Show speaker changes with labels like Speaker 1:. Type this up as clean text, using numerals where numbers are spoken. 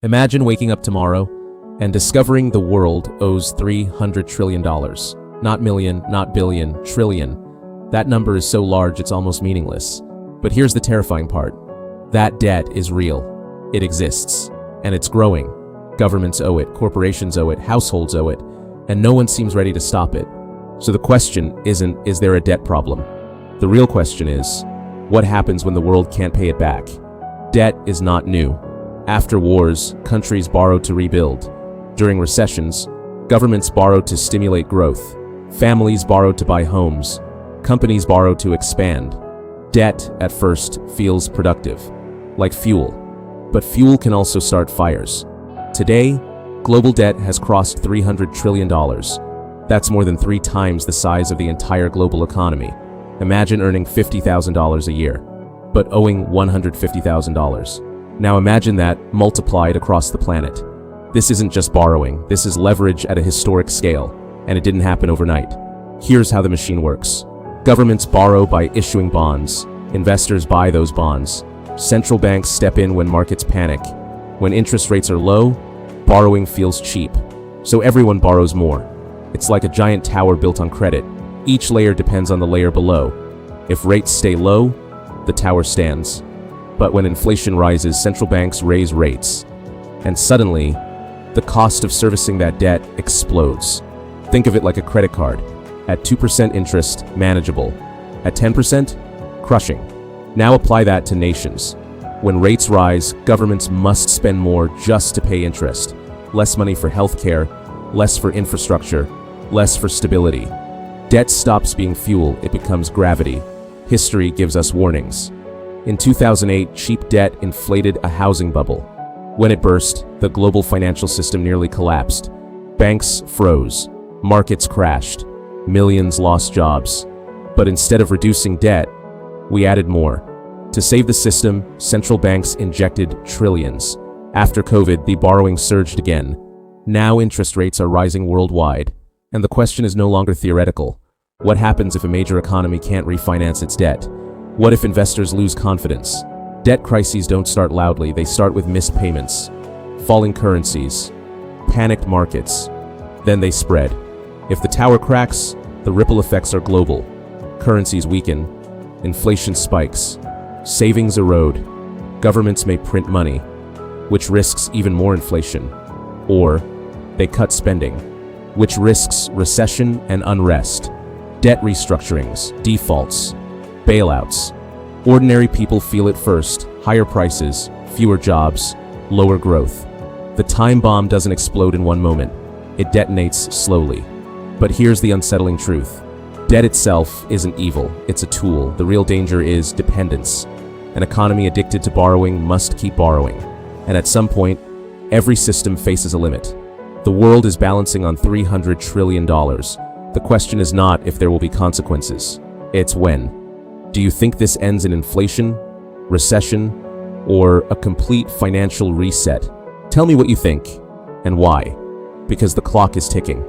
Speaker 1: Imagine waking up tomorrow and discovering the world owes $300 trillion. Not million, not billion, trillion. That number is so large it's almost meaningless. But here's the terrifying part. That debt is real. It exists. And it's growing. Governments owe it, corporations owe it, households owe it, and no one seems ready to stop it. So the question isn't, is there a debt problem? The real question is, what happens when the world can't pay it back? Debt is not new. After wars, countries borrow to rebuild. During recessions, governments borrow to stimulate growth. Families borrow to buy homes. Companies borrow to expand. Debt, at first, feels productive, like fuel. But fuel can also start fires. Today, global debt has crossed $300 trillion. That's more than 3 times the size of the entire global economy. Imagine earning $50,000 a year, but owing $150,000. Now imagine that multiplied across the planet. This isn't just borrowing, this is leverage at a historic scale, and it didn't happen overnight. Here's how the machine works. Governments borrow by issuing bonds. Investors buy those bonds. Central banks step in when markets panic. When interest rates are low, borrowing feels cheap, so everyone borrows more. It's like a giant tower built on credit. Each layer depends on the layer below. If rates stay low, the tower stands. But when inflation rises, central banks raise rates. And suddenly, the cost of servicing that debt explodes. Think of it like a credit card. At 2% interest, manageable. At 10%, crushing. Now apply that to nations. When rates rise, governments must spend more just to pay interest. Less money for healthcare, less for infrastructure, less for stability. Debt stops being fuel, it becomes gravity. History gives us warnings. In 2008, cheap debt inflated a housing bubble. When it burst, the global financial system nearly collapsed. Banks froze. Markets crashed. Millions lost jobs. But instead of reducing debt, we added more. To save the system, central banks injected trillions. After COVID, the borrowing surged again. Now interest rates are rising worldwide. And the question is no longer theoretical. What happens if a major economy can't refinance its debt? What if investors lose confidence? Debt crises don't start loudly, they start with missed payments, falling currencies, panicked markets. Then they spread. If the tower cracks, the ripple effects are global. Currencies weaken, inflation spikes, savings erode, governments may print money, which risks even more inflation. Or they cut spending, which risks recession and unrest. Debt restructurings, defaults, bailouts. Ordinary people feel it first. Higher prices, fewer jobs, lower growth. The time bomb doesn't explode in one moment. It detonates slowly. But here's the unsettling truth. Debt itself isn't evil, it's a tool. The real danger is dependence. An economy addicted to borrowing must keep borrowing. And at some point, every system faces a limit. The world is balancing on $300 trillion. The question is not if there will be consequences, it's when. Do you think this ends in inflation, recession, or a complete financial reset? Tell me what you think, and why. Because the clock is ticking.